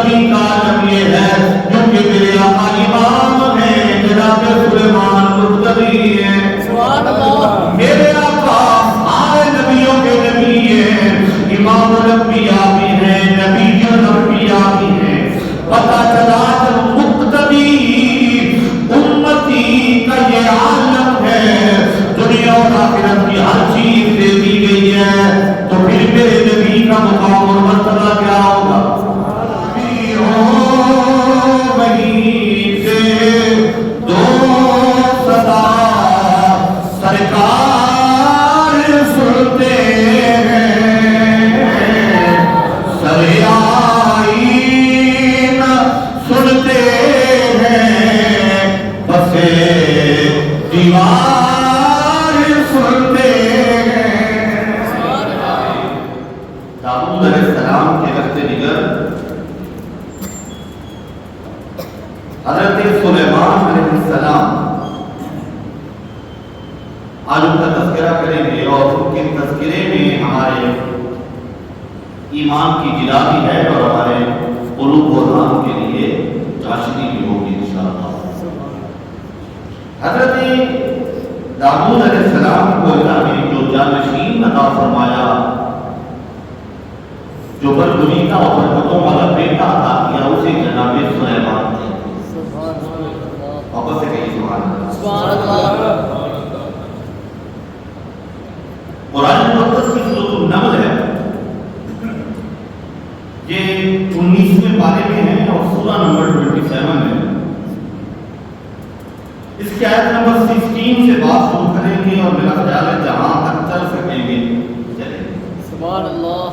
مقتدی کا عالم یہ ہے کیونکہ میرے آقا امام ہیں، جناب سلیمان مقتدی ہیں، سبحان اللہ، میرے آقا سارے نبیوں کے نبی ہیں، امام الانبیاء بھی ہیں، نبی الانبیاء بھی ہیں۔ پتہ چلا جب مقتدی امتی کا یہ عالم ہے، دنیا اور آخرت کی ہر چیز دے دی گئی ہے، تو پھر میرے نبی کا مقام اور مرتبہ کیا ہوگا؟ وہیں سے دو صدا سرکار سنتے ہیں، سر آئین سنتے ہیں، بس دیوار سنتے ہیں۔ داؤد علیہ السلام کے رخت جگر حضرت سلیمان علیہ السلام، آج ان کا تذکرہ کریں گے اور ان کے تذکرے میں ہمارے ایمان کی جلا بھی ہے اور ہمارے قلوب و ذہن کے لیے چاشنی بھی ہوگی انشاءاللہ۔ حضرت داؤد علیہ السلام کو اللہ نے جو جانشین عطا فرمایا، جو برگزیدہ کا اور برکتوں والا بیٹا عطا کیا، اسے جناب سلیمان تھے۔ واپس سے کہیے سبحان اللہ۔ سبحان اللہ۔ قرآن مقدس کی سورۃ النمل ہے، یہ 19ویں پارے میں ہے اور سورہ نمبر 27 ہے۔ اس کی آیت نمبر 16 سے بات شروع کریں گے اور میرا خیال ہے جہاں تک چل سکیں گے چلیں گے۔ سبحان اللہ۔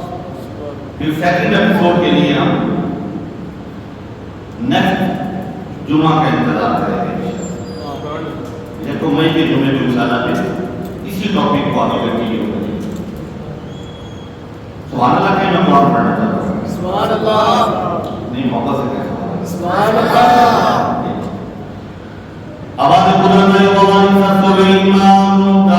پھر سیکنڈ ایپیسوڈ کے لیے ہم نیکسٹ جمعہ کا انتظار کریں گے۔ دیکھو مئی کے جمعے میں انشاءاللہ پہ اسی ٹاپک کو آگے کنٹینیو کریں گے۔ سبحان اللہ کہ میں قرآن پڑھنا چاہتا ہوں۔ سبحان اللہ۔ نہیں موقع سے کہتا سبحان اللہ۔ آواز بلند ہے وَوَرِثَ سُلَيْمَانُ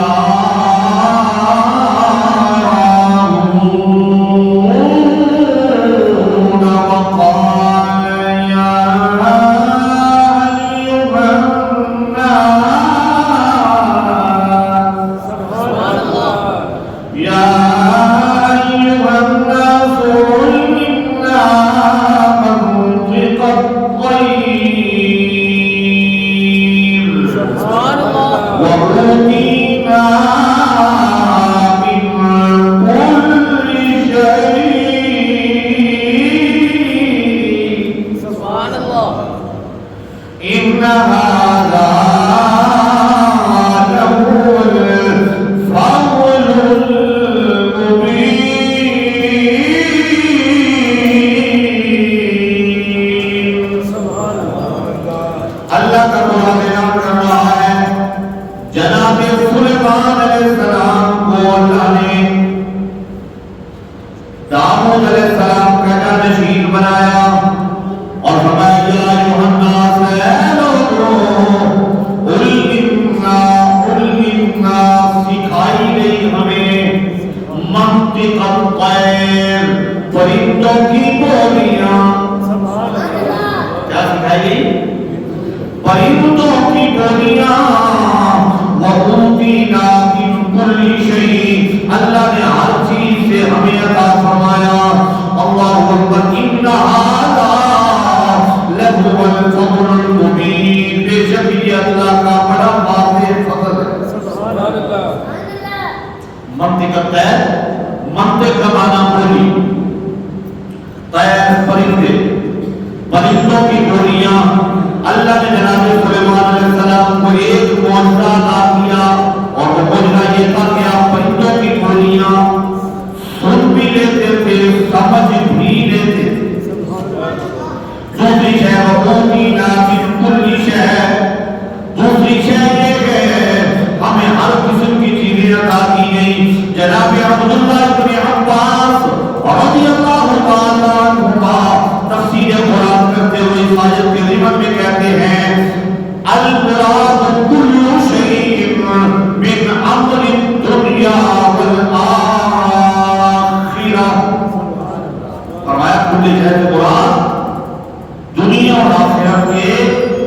آخرت کے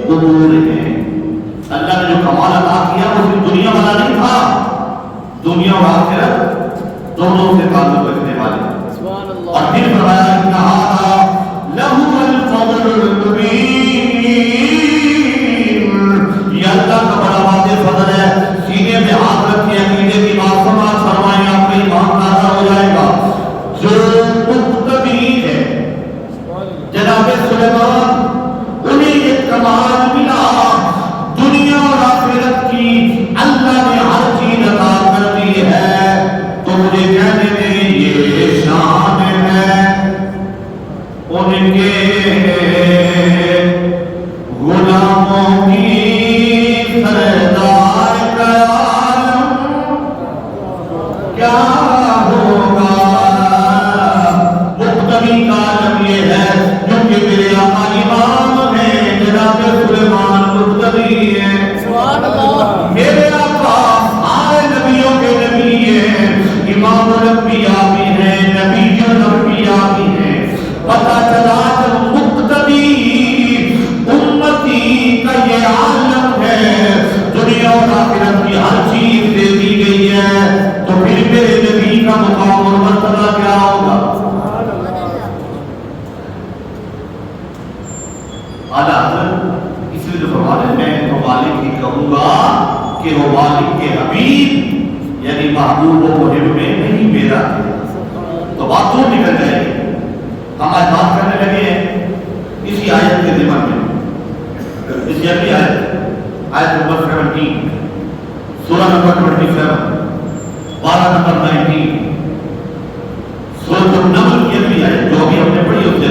امور ہیں۔ اللہ نے جو کمال عطا کیا وہ صرف دنیا والا نہیں تھا، دنیا اور آخرت دونوں سے تعلق رکھنے والے۔ اور پھر فرمایا ان ھذا لہو الفضل المبین، یہ اللہ کا بڑا واضح فضل ہے۔ سینے میں ہاتھ رکھے عقیدے کی بات سماعت فرمائیں، آپ کا ایمان تازہ ہو جائے گا۔ جو مقتدی ہے جناب سلیمان، انہیں یہ کمال ملا، دنیا اور آخرت کی اللہ نے ہر چیز عطا کر دی ہے، تو مجھے کہنے میں یہ شان ہے ان کے غلاموں کی سردار کا عالم کیا ہوگا۔ مقتدی کا عالم یہ ہے کیونکہ میرے آقا امام ہیں، جناب سلیمان مقتدی ہیں۔ میرے آقا سارے نبیوں کے نبی ہیں، امام الانبیاء بھی ہیں، نبی الانبیاء بھی ہیں۔ پتہ چلا جب مقتدی امتی کا یہ عالم ہے، دنیا اور آخرت کی ہر چیز دے دی گئی ہے، تو پھر میرے نبی کا مقام اور مرتبہ کیا ہوگا؟ اعلیٰ حضرت اس لیے فرماتے میں تو مالک ہی کہوں گا کہ وہ مالک کے حبیب یعنی محبوب و محب میں نہیں میرا ہے، تو بات دور نکل جائے گی۔ ہم آج بات کرنے لگے ہیں اسی آیت کے ذمن میں، اس اگلی آیت نمبر 17، سورہ نمبر 27، پارہ نمبر 19، سورۃ النمل کی اگلی آیت جو ابھی ہم نے پڑھی اس سے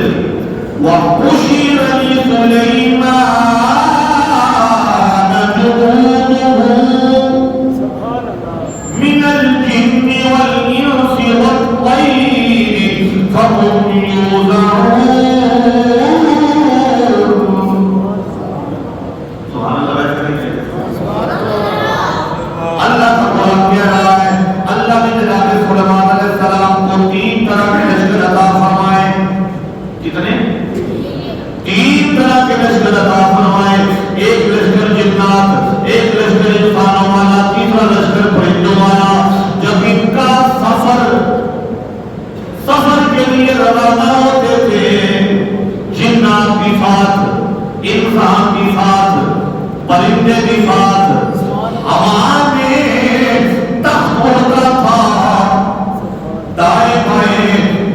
وَحُشِرَ لِسُلَيْمَانَ جُنُودُهُ مِنَ الْجِنِّ وَالْإِنسِ وَالطَّيْرِ فَهُمْ يُوزَعُونَ۔ سبحان اللہ، اللہ کا قرآن کہہ رہا ہے اللہ نے جناب سلیمان علیہ السلام کو 3 طرح کے لشکر عطا فرمائے۔ کتنے؟ 3 طرح کے لشکر عطا فرمائے، ایک لشکر جنات، ایک لشکر انسانوں والا، تیسرا لشکر پرندوں والا۔ جب ان کا سفر کے لیے روانہ ہوتے تھے، جنات بھی ساتھ، انسان بھی ساتھ، پرندے بھی ساتھ، ہوا میں تخت ہوتا تھا، دائیں بائیں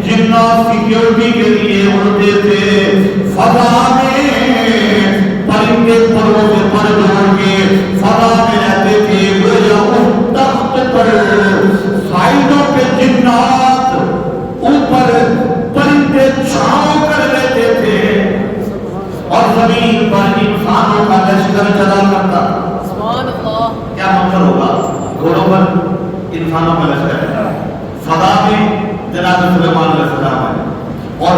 جنات سیکیورٹی کے لیے اڑتے تھے، فضا میں پرندے پروں سے پر جوڑ کے فضا میں رہتے تھے، گویا اس تخت پر سائڈوں پہ جنات، اوپر پرندے چھاؤں کر لیتے تھے، اور زمین پر انسانوں کا لشکر چلا کرتا۔ کیا منظر ہوگا؟ گھوڑوں پر انسانوں کا لشکر ہے، فضا میں جناب سلیمان علیہ السلام ہے، اور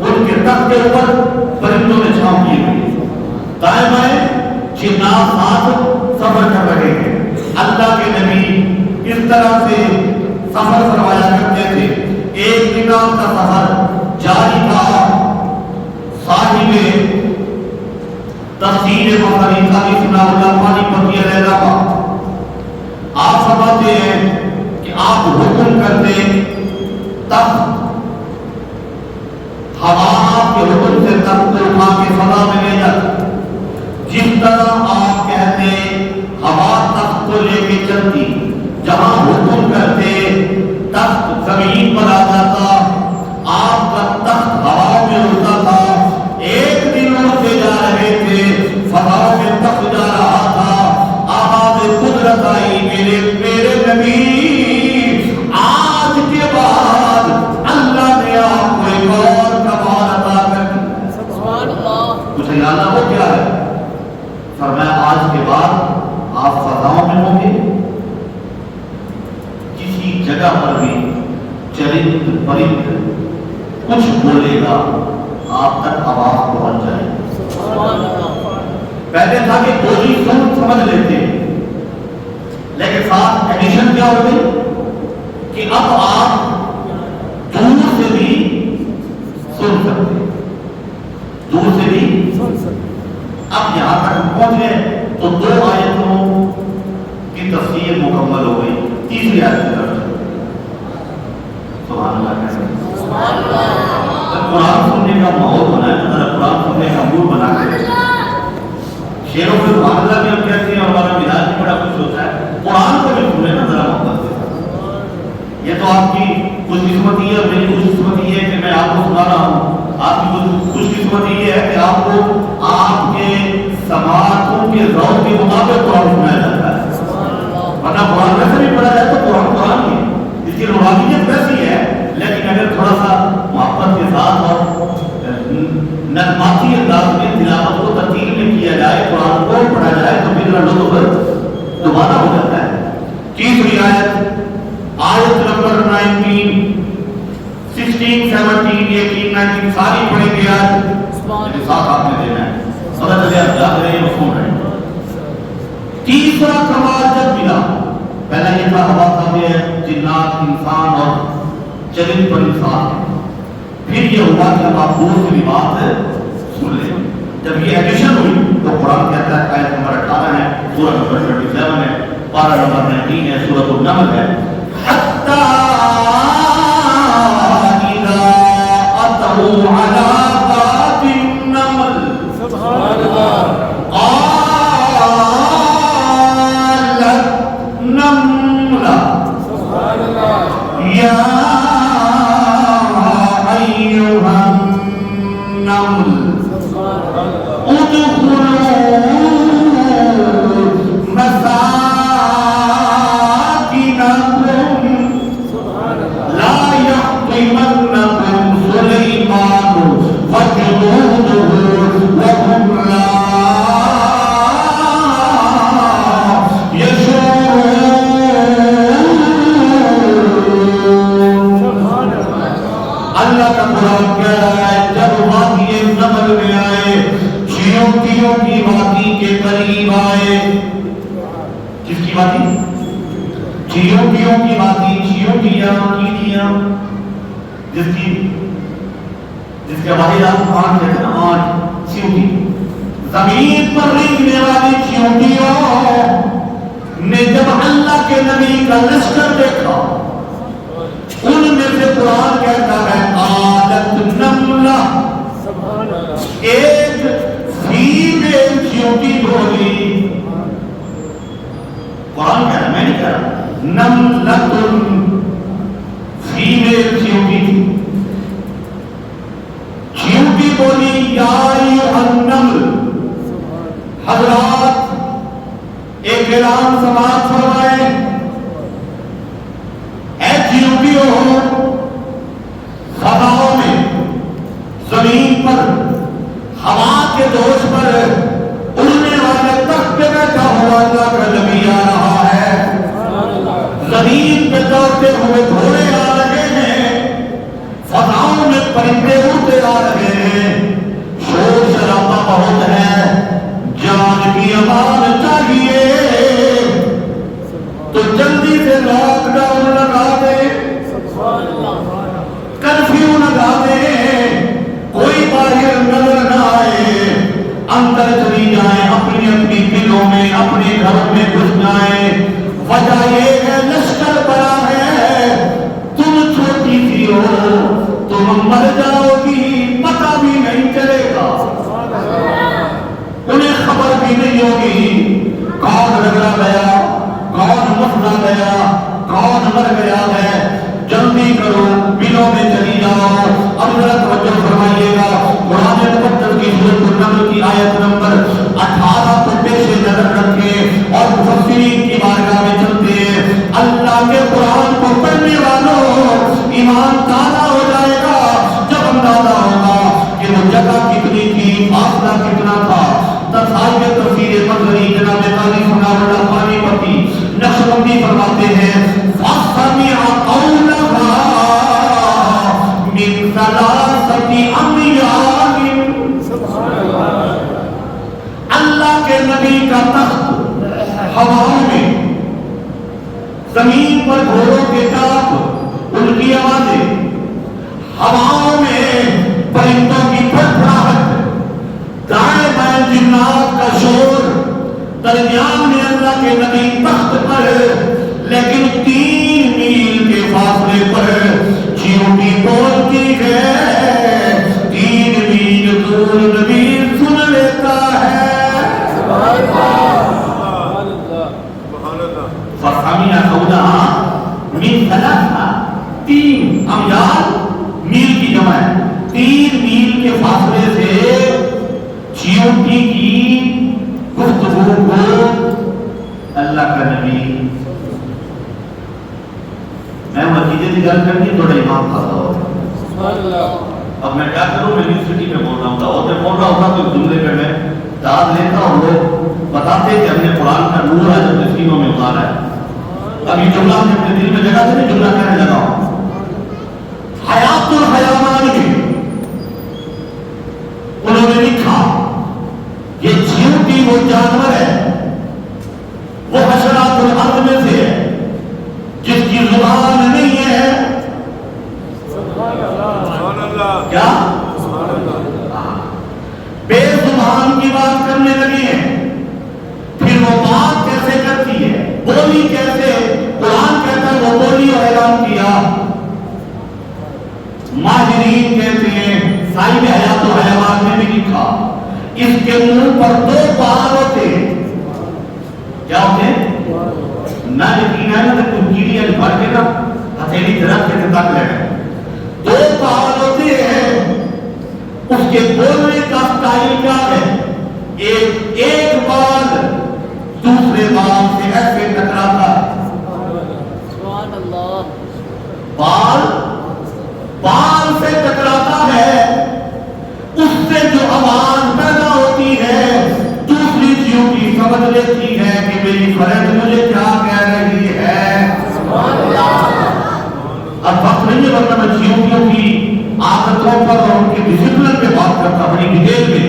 ان کے تخت کے اوپر پرندوں نے چھاؤں کی ہوئی، دائیں بائیں جنات ساتھ سفر کر رہے ہیں۔ اللہ کے نبی اس طرح سے سفر فرمایا کرتے تھے۔ ایک دن کا سفر جاری تھا، صاحب تفسیر مفسرین قاضی ثناء اللہ پانی پتی علیہ رحمہ آپ فرماتے ہیں کہ آپ حکم کرتے تخت ہوا کے حکم سے تخت کو اٹھا کے فضا میں لے جاتا، جس طرح آپ کہتے ہوا تخت کو لے کے چلتی، جہاں حکم کرتے تخت زمین پر آ جاتا، آپ کا تخت ہوا میں اڑتا تھا۔ ایک دن اڑتے جا رہے تھے، فضا میں تخت جا رہا تھا، آواز قدرت آئی، میرے نبی آج کے بعد اللہ نے آپ کو ایک اور کمال عطا کر دی۔ سبحان اللہ۔ مجھے یاد آ وہ کیا ہے؟ فرمایا آج کے بعد آپ فضاؤں میں ہوں گے، کسی جگہ پر بھی چرند پرند کچھ بولے گا آپ تک آواز پہنچ جائے گی۔ پہلے تھا کہ بولی سمجھ لیتے، لیکن ساتھ ایڈیشن کیا ہو گئی کہ اب آپ دور سے بھی سن سکتے، دور سے بھی اب یہاں تک پہنچ گئے تو 2 آیتوں کی تفسیر مکمل ہو گئی. تیسری آیت کی طرف سبحان اللہ کہتے ہیں. قرآن سننے کا ماحول بنا ہے, ذرا قرآن سننے کا موڈ بنا کے شیروں پہ سبحان اللہ بھی ہم کہتے ہیں اور ہمارا مزاج بھی بڑا خوش ہوتا ہے. قرآن کو بھی سننے نا ذرا محبت سے. یہ تو آپ کی خوش قسمتی ہے اور میری خوش قسمتی ہے کہ میں آپ کو سنا رہا ہوں. آپ کی خوش قسمتی یہ ہے کہ آپ کو آپ کے سماعتوں کے ذوق کے مطابق قرآن سنایا جاتا ہے. ورنہ قرآن ویسے بھی پڑھا جائے تو قرآن ہی ہے, اس کی روحانیت ویسی ہے, لیکن اگر تھوڑا سا محبت کے ساتھ اور نغماتی انداز میں تلاوت کو ترتیب میں کیا جائے, قرآن کو پڑھا جائے تو پھر لطف دوبارہ ہو جاتا ہے. تیسری آیت, آیت نمبر 19, 16, 17, 18, 19 ساری پڑھیں گے آج ساتھ آپ نے دینا ہے. پتہ چلے آپ یاد رہے ہیں سن رہے ہیں. تیسرا کمال جب ملا, پہلا یہ تھا ہوا تھا یہ جنات انسان اور چرند پر انسان ہے. پھر یہ ہوا کہ اب آپ دور سے بھی بات سن لیں. جب یہ ایڈیشن ہوئی تو قرآن کہتا ہے آیت نمبر 18 ہے, سورہ نمبر 27 ہے, پارہ نمبر 19 ہے, سورۃ النمل ہے. حتی اذا اتوا علی ذات النمل سبحان اللہ قالت نملہ سبحان اللہ یا ایھا النمل ادخلوا مساکنکم لا یحطمنکم سلیمان وجنودہ وهم لا یشعرون. اللہ کا قرآن کہہ رہا ہے جب وادی نمل میں آئے, چیونٹیوں کی وادی کے قریب آئے. کس کی وادی؟ چیونٹیوں کی وادی. چیونٹیاں کیڑیاں جس کے واحد آپ آنکھ کہتے ہیں نا, آنکھ چیونٹی. زمین پر رینگنے والی چیونٹیوں نے جب اللہ کے نبی کا لشکر دیکھا, ان میں سے قرآن کہتا ہے قالت نملہ, ایک فیمیل چیونٹی بولی. قرآن کہہ رہا ہے, میں نہیں کہہ رہا. نملۃ فیمیل چیونٹی. چیونٹی بولی یا ایھا النمل. حضرات ایک اعلان سماعت فرمائیں, اے چیونٹیوں, فضاؤں میں, زمین پر, ہوا کے دوش پر اڑنے والے تخت پہ بیٹھا ہوا اللہ کا نبی آ رہا ہے. زمین پہ دوڑتے ہوئے گھوڑے آ رہے ہیں, فضاؤں میں پرندے اڑتے آ رہے ہیں, شور شرابہ بہت ہے, جان کی امان چاہیے تو جلدی سے لاک ڈاؤن لگا دے, کرفیو لگا دے, کوئی باہر نظر نہ آئے, اندر چلی جائیں, اپنی اپنی دلوں میں اپنے گھروں میں گھس جائیں. وجہ یہ ہے لشکر بڑا ہے, تم چھوٹی سی ہو, تم مر جاؤ گی, پتہ بھی نہیں چلے گا, انہیں خبر بھی نہیں ہوگی کون رگڑا گیا, کون مسلا گیا, کون مر گیا ہے. جلدی کرو, بلوں میں چلی جاؤ. اب ذرا توجہ فرمائیے گا, قرآن مقدس کی سورۃ النمل کی آیت نمبر 18 کو پیش نظر رکھیں اور مفسرین کی بارگاہ میں چلتے ہیں. اللہ کے قرآن کو پڑھنے والوں ایمان تازہ ہو جائے گا جب اندازہ ہوگا کہ وہ جگہ کتنی تھی, فاصلہ کتنا تھا. تصاویر تفسیر مظہری جناب قاضی ثناء اللہ پانی پتی نقشبندی فرماتے ہیں فَسَمِعَ قَوْلَهَا مِنْ ثَلَاثَةِ أَمْيَالٍ. اللہ کے نبی کا تخت ہواؤں میں, زمین پر گھوڑوں کے ٹاپ ان کی آوازیں, ہواؤں میں پرندوں کی پھڑپھڑاہٹ, درمیان میں اللہ کے نبی تخت پر، لیکن 3 میل کے فاصلے پر چیونٹی بولتی ہے، 3 میل دور نبی سن لیتا ہے۔ فَسَمِعَ قَوْلَهَا مِنْ ثَلَاثَةٍ، 3 امیال میل کی جمع ہے، 3 میل کے فاصلے سے چیونٹی کی گفتگو کو اللہ کا نبی، میں مسجد کی گل کرنی تھوڑا امام کھاتا ہو، اب میں کیا کروں، میں یونیورسٹی میں بول رہا ہوں، اور میں بول رہا ہوتا تو جملے پہ میں داد لیتا اور لوگ بتاتے کہ ہم نے قرآن کا نور ہے جو مسکینوں میں اتارا ہے۔ اب یہ جملہ ہم نے اپنے دل میں جگہ سے نہیں، جملہ کہنے لگا ہوں، حیات الحیوان میں انہوں نے لکھا یہ چیونٹی وہ جانور ہے، وہ حشرات الارض میں سے ہے جس کی زبان نہیں ہے۔ کیا بے زبان کی بات کرنے لگی ہے، پھر وہ بات کیسے کرتی ہے، بولی کیسے، قرآن کہتا ہے وہ بولی اور اعلان کیا۔ ماہرین کہتے ہیں صاحب حیات الحیوان نے بھی لکھا اس کے منہ پر 2 بال ہوتے ہیں، کیا ہوتے ہیں؟ نہ یقین ہے نا کہ کوئی کیڑی ہے بھر کے نا ہتھیلی درخت کے تک لے گئے، 2 بال ہوتے ہیں، اس کے بولنے کا سٹائل کیا ہے، ایک بال دوسرے بال سے ایسے ٹکراتا ہے، بال سے ٹکراتا ہے، اس سے جو آواز پیدا ہوتی ہے دوسری چیونٹی سمجھ لیتی ہے کہ میری فرینڈ مجھے کیا کہہ رہی ہے۔ اب وقت نہیں ہے ورنہ میں چیونٹیوں کی عادتوں پر اور ان کے ڈسپلن پہ بات کرتا بڑی ڈیٹیل میں۔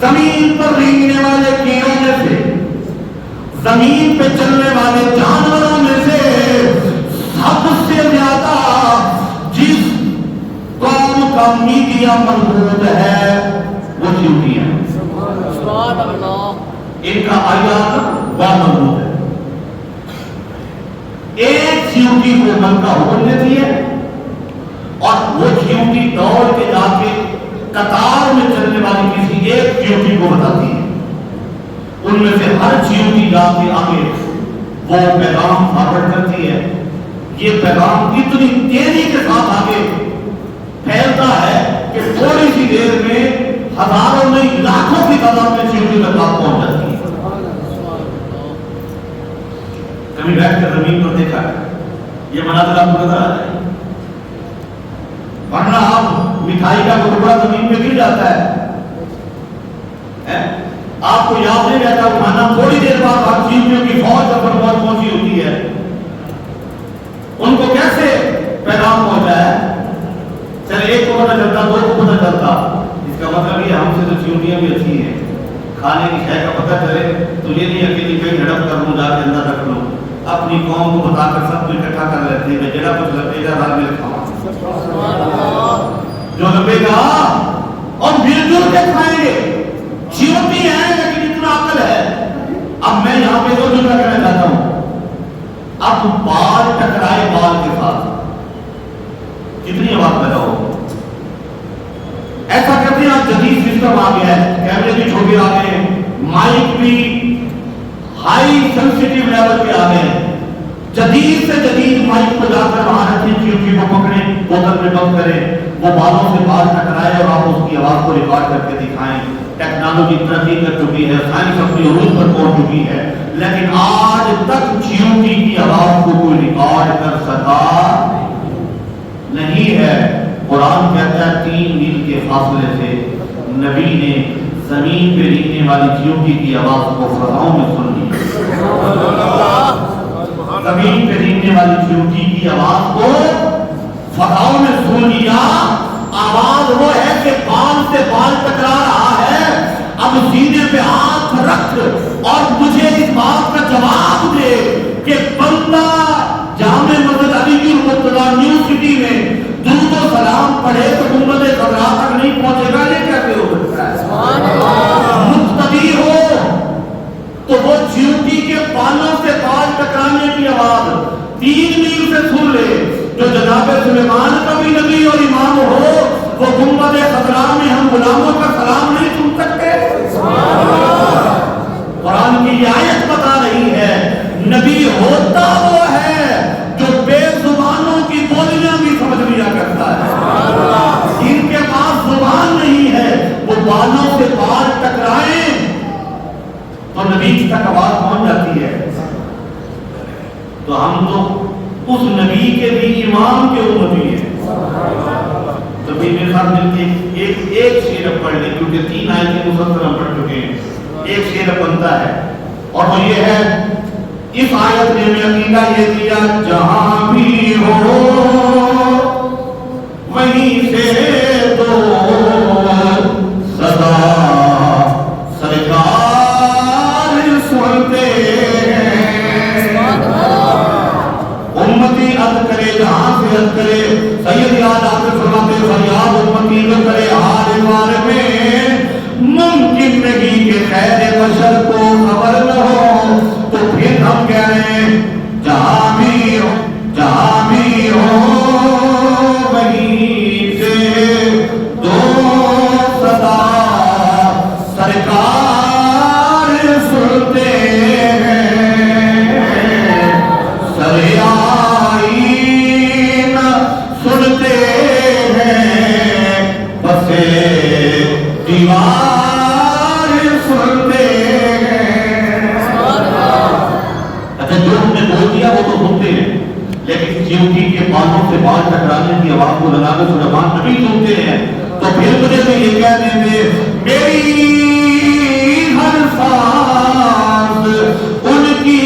زمین پر رینگنے والے کیڑوں میں سے، زمین پہ چلنے والے جانوروں میں سے سب سے زیادہ جس قوم کا میڈیا مربوط ہے وہ چیونٹی ہے، ان کا آیات بہت مربوط ہے۔ ایک چیونٹی کو من کا حکم دیتی ہے اور وہ چیونٹی دوڑ کے جا کے قطار میں چلنے والی کسی ایک چیونٹی کو بتاتی ہے، ان میں سے ہر چیونٹی جا کے آگے وہ پیغام فارورڈ کرتی ہے۔ یہ پیغام اتنی تیزی کے ساتھ آگے پھیلتا ہے کہ تھوڑی سی دیر میں ہزاروں نہیں لاکھوں کی تعداد میں چیونٹی تک بات پہنچ جاتی ہے۔ کبھی بیٹھ کر زمین پر دیکھا ہے یہ مناظر آپ کو نظر آ جائے، ورنہ آپ مٹھائی کا ٹکڑا زمین میں گر جاتا ہے، آپ کو یاد نہیں رہتا کھانا، تھوڑی دیر بعد ہر چیونٹیوں کی فوج پر پہنچی ہوتی ہے، ان کو کیسے پیغام پہنچا ہے، چلے ایک کو پتہ چلتا، 2 کو پتہ چلتا، اس کا مطلب یہ ہم سے تو چیونٹیاں بھی اچھی ہیں، کھانے کی شے کا پتہ چلے تو یہ نہیں اکیلی کہیں ہڑپ کر لوں، جا کے اندر رکھ لوں، اپنی قوم کو بتا کر سب کو اکٹھا کر لیتے ہیں کہ جڑا کچھ لگے گا رل مل کھاؤں، جو لگے گا اور مل جل کے کھائیں گے۔ چیونٹی ہے لیکن اتنا عقل ہے۔ اب میں یہاں پہ 2 جملہ کہنا چاہتا ہوں، اب بال ٹکرائے بال کے ساتھ کتنی آواز پیدا ہو، ایسا کرتے ہیں آپ جدید سسٹم آ گیا ہے، کیمرے بھی چھوٹے آ گئے ہیں، مائک بھی ہائی سینسیٹیو لیول پہ آ گئے ہیں، جدید سے جدید مائک کو جا کر وہاں رکھیں، چیونٹی کو پکڑیں، بوتل میں بند کریں، وہ بالوں سے بال ٹکرائے اور آپ اس کی آواز کو ریکارڈ کر کے دکھائیں۔ ٹیکنالوجی ترقی کر چکی ہے، سائنس اپنی عروج پر پہنچ چکی ہے، لیکن آج تک چیونٹی کی آواز کو کوئی ریکارڈ کر سکا نہیں ہے۔ قرآن کہتا ہے 3 میل کے فاصلے سے نبی نے زمین پہ رینگنے والی چیونٹی کی آواز کو فضاؤں میں سن لیا، زمین پہ رینگنے والی چیونٹی کی آواز کو فضاؤں میں سن لیا۔ آواز وہ ہے کہ بال سے بال ٹکرا رہا ہے، اب سینے پہ ہاتھ رکھ اور مجھے اس بات کا جواب دے کہ بندہ جامع مسجد علی کی المرتضیٰ نیو سٹی میں درود و سلام پڑھے تو گنبد خضرا تک نہیں پہنچے گا، یہ کیسے ہو سکتا ہے؟ مقتدی ہو، 3 میل کے فاصلے سے چیونٹی غلاموں کا سلام نہیں سن سکتے؟ قرآن کی یہ آیت بتا رہی ہے نبی ہوتا وہ ہے جو بے زبانوں کی بولیاں بھی سمجھ لیا کرتا ہے. جن کے پاس زبان نہیں ہے وہ بالوں سے بال ٹکرائیں تو نبی تک آواز پہنچ جاتی ہے. تو ہم تو اس نبی کے بھی امام کے امتی ہیں. تو میرے ساتھ مل کے ایک شعر پڑھ لیں کیونکہ 3 آیتیں مسلسل ہم پڑھ چکے ہیں. ایک شعر بنتا ہے اور وہ یہ ہے اس آیت نے میں عقیدہ یہ دیا جہاں بھی ہو وہیں سے تو صدا سرکار سنتے امتی عد کرے جہاں سے عد کرے سید یاد آتے فرماتے فریاد امتی عد کرے حال وار میں ممکن نہیں کہ خیر بشر کو خبر نہ ہو. تو پھر ہم کہہ رہے ہیں جہاں بھی ہو وہیں سے دو صدا سرکار سنتے ہیں. سریائین سنتے ہیں بس دیوار سنتے ہیں. اچھا جو ہم نے بول دیا وہ تو سنتے ہیں لیکن چیونٹی کے بالوں سے بال ٹکرانے کی آواز کو لگا کر سلیمان نبی سنتے ہیں. تو پھر مجھے تو یہ کہنے دے میری ہر سانس ان کی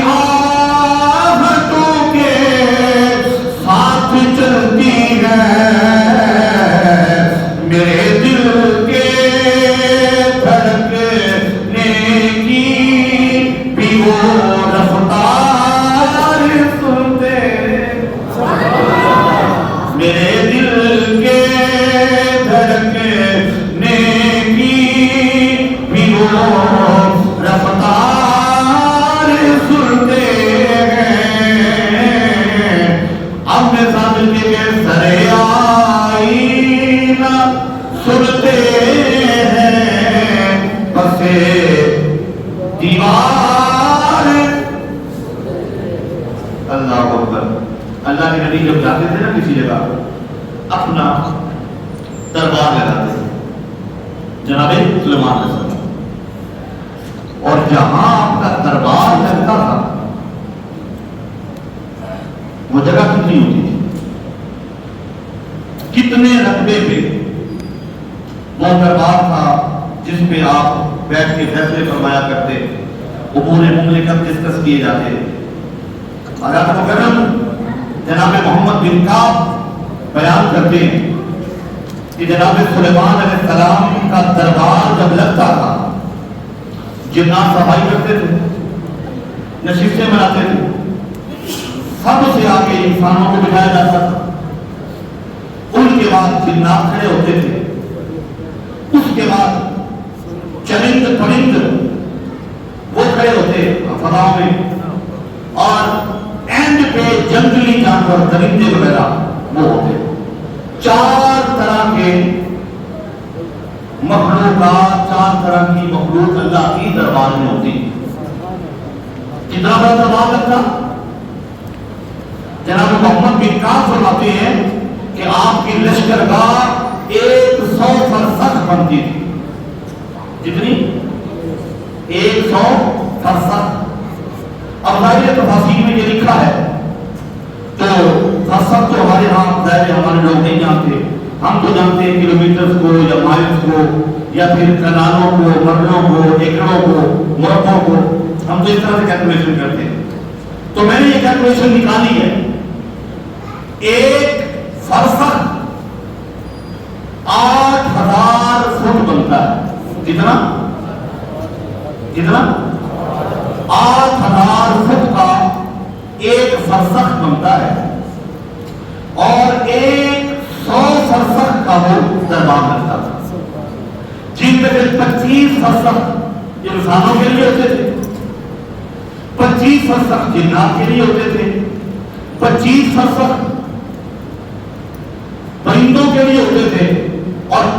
آہٹوں کے ساتھ چلتی ہے. میرے دل کے دھڑکنے کی بھی وہ رفتار سنتے. میرے دل کے دھڑکنے کی بھی وہ رفتار سنتے ہیں. اب میں سامنے کے سرے آئینہ سنتے ہیں بس دیوار. اللہ اکبر. اللہ کے نبی جب جاتے تھے نا کسی جگہ اپنا دربار لگاتے تھے جناب سلیمان علیہ السلام. اور جہاں آپ کا دربار لگتا تھا وہ جگہ کتنی ہوتی تھی؟ کتنے رقبے پہ وہ دربار تھا جس پہ آپ بیٹھ کے فیصلے فرمایا کرتے, امور مملکت ڈسکس کیے جاتے. حضرت مکرم جناب محمد بن کعب بیان کرتے ہیں کہ جناب سلیمان علیہ السلام کا دربار جب لگتا تھا جنات صفائی کرتے تھے, نشستیں بناتے تھے, سب سے آگے انسانوں کو بٹھایا جاتا تھا. ان کے بعد جنات کھڑے ہوتے تھے, اس کے بعد چرند پرند وہ کھڑے ہوتے فضاؤں میں, اور اینڈ پہ جنگلی جانور درندے وغیرہ وہ ہوتے. 4 طرح کے مخلوقات, 4 طرح کی مخلوق اللہ کی دربار میں ہوتی. کتنا بڑا دربار لگتا؟ جناب محمد بن کعب فرماتے ہیں کہ آپ کی لشکرگاہ 100 فرسخ بنتی تھی. کتنی؟ 100 فرسخ. اب ظاہر تفاصیل میں یہ لکھا ہے تو فرسخ تو ہمارے ہاں ظاہر ہمارے لوگ نہیں جانتے. ہم تو جانتے ہیں کلومیٹرز کو یا مائلز کو یا پھر کنالوں کو, مرلوں کو, ایکڑوں کو, مربعوں کو, ہم تو اس طرح سے کیلکولیشن کرتے ہیں. تو میں نے یہ کیلکولیشن نکالی ہے. ایک فرسخ 8000 فٹ بنتا ہے. کتنا؟ 8000 فٹ کا ایک فرسخ بنتا ہے, اور 100 فرسخ کا وہ دربار لگتا تھا جن میں 25 فرسخ انسانوں کے لیے ہوتے تھے, 25 فرسخ جنات کے لیے ہوتے تھے, 25 فرسخ پرندوں کے لیے ہوتے تھے, اور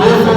200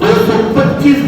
225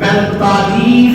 45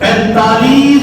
45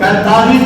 45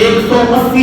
180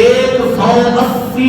180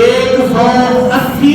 180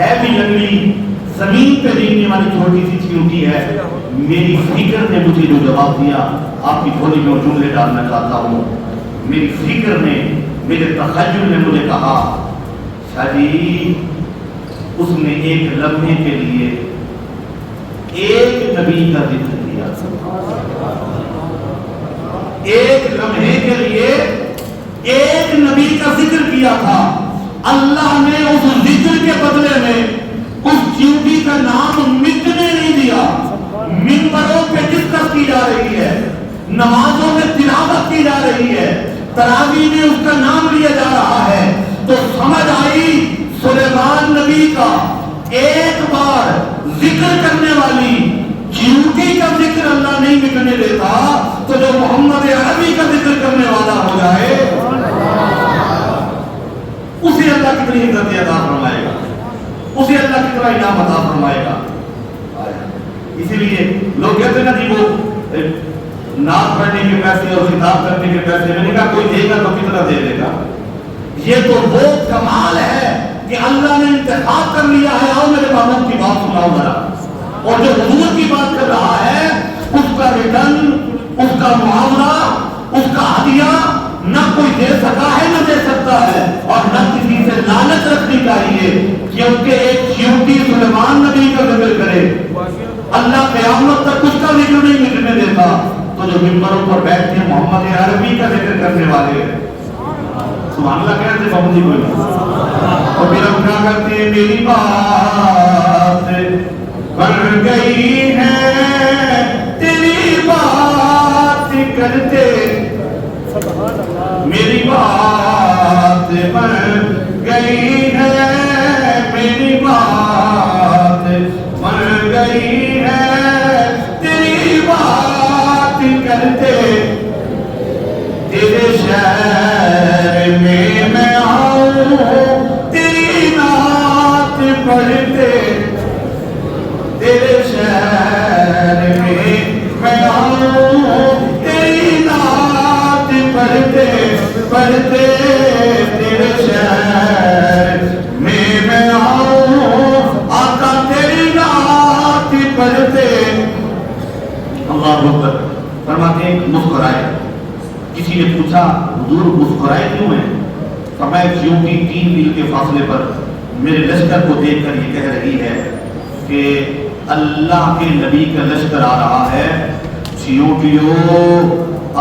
ہے بھی لنگڑی، زمین پہ دیکھنے والی چھوٹی سی چیونٹی ہے. میری فکر نے مجھے جو جواب دیا، آپ کی تھوڑی میں جملے ڈالنا چاہتا ہوں. میری فکر نے، میرے تخیل نے مجھے کہا شاہ جی اس نے ایک لمحے کے لیے ایک نبی کا ذکر کیا. ایک لمحے کے لیے ایک نبی کا ذکر کیا تھا. اللہ نے اس ذکر کے بدلے میں اس چیونٹی کا نام مٹنے نہیں دیا. منبروں پہ ڈسکس کی جا رہی ہے، نمازوں میں تلاوت کی جا رہی ہے، تراویح میں اس کا نام لیا جا رہا ہے. تو سمجھ آئی سلیمان نبی کا ایک بار ذکر کرنے والی چیونٹی کا ذکر اللہ نہیں مٹنے دیتا، تو جو محمد عربی کا ذکر کرنے والا ہو جائے اسے اللہ کتنی عزت عطا فرمائے گا، اسے اللہ کتنا انعام عطا فرمائے گا. اسی لیے لوگ کہتے ہیں نا جی وہ نعت پڑھنے کے پیسے اور خطاب کرنے کے پیسے، میں نے کہا کوئی دے گا تو کتنا دے دے گا. یہ تو وہ کمال ہے کہ اللہ نے انتخاب کر لیا ہے. آؤ میرے محبوب کی بات سناؤ ذرا. اور جو حضور کی بات کر رہا ہے اس کا ریٹرن، اس کا معاوضہ، اس کا ہدیہ نہ کوئی دے سکا ہے نہ دے سکتا ہے. اور نہ کسی سے لالچ رکھنی چاہیے کیونکہ ایک چیونٹی سلیمان نبی کا ذکر کرے، اللہ قیامت تک اس کا ذکر نہیں مٹنے دیتا. تو جو منبروں پر بیٹھتے ہیں محمد عربی کا ذکر کرنے والے ہیں، سبحان اللہ کہتے ہیں بابو جی کوئی. اور پھر ہم کیا کرتے ہیں، میری بات بڑھ گئی ہے تیری بات کرتے، میری بات بڑھ گئی ہے، میری بات بڑھ گئی ہے تیری بات کرتے. تیرے شہر میں آؤں تیری نعت پڑھتے، تیرے شہر میں آؤں تیری نعت پڑھتے پڑھتے، تیرے شہر میں آؤں آقا تیری نعت پڑھتے. اللہ اکبر. فرماتے ہیں مسکرائے. کسی نے پوچھا حضور مسکرائے کیوں ہیں؟ فرمایا چیونٹی 3 میل کے فاصلے پر میرے لشکر کو دیکھ کر یہ کہہ رہی ہے کہ اللہ کے نبی کا لشکر آ رہا ہے، چیونٹیوں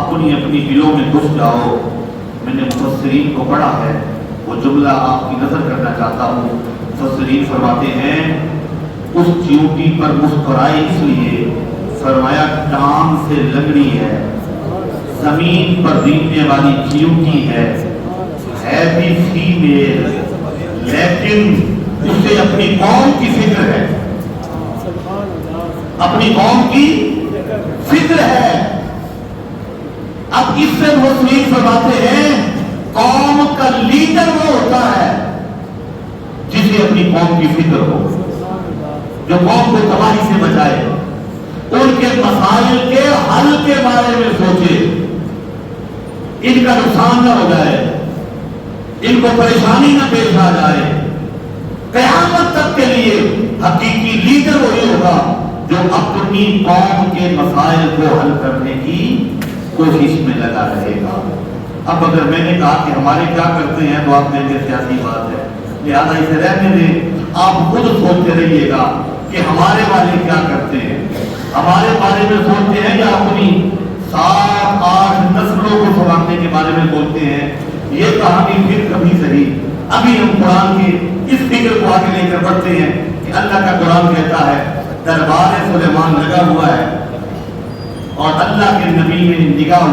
اپنی اپنی دلوں میں گھس جاؤ. میں نے مفسرین کو پڑھا ہے، وہ جملہ آپ کی نظر کرنا چاہتا ہوں. مفسرین فرماتے ہیں اس چیونٹی پر مسکرائے اس لیے، فرمایا ٹانگ سے لنگڑی ہے، زمین پر دیکھنے والی چیونٹی ہے بھی فیمیل، لیکن اسے اپنی قوم کی فکر ہے، اپنی قوم کی فکر ہے. اب اس سے مفسرین فرماتے ہیں قوم کا لیڈر وہ ہوتا ہے جسے اپنی قوم کی فکر ہو، جو قوم کو تباہی سے بچائے، ان کے مسائل کے حل کے بارے میں سوچے، ان کا نقصان نہ ہو جائے، ان کو پریشانی نہ پیش آ جائے. قیامت تک کے لیے حقیقی لیڈر وہی ہوگا جو اپنی قوم کے مسائل کو حل کرنے کی کوشش میں لگا رہے گا. اب اگر میں نے کہا کہ ہمارے کیا کرتے ہیں تو آپ میرے سیاسی بات ہے، لہٰذا اسے رہنے دیں. آپ خود سوچتے رہیے گا کہ ہمارے والے کیا کرتے ہیں، ہمارے بارے میں سوچتے ہیں یا اپنی 7-8 نسلوں کو سنبھالنے کے بارے میں سوچتے ہیں. یہ کہانی پھر کبھی صحیح. ابھی ہم قرآن کی اس فکر کو آگے لے کر بڑھتے ہیں کہ اللہ کا قرآن کہتا ہے دربار سلیمان لگا ہوا ہے اور اللہ کے نبی نے نگاہ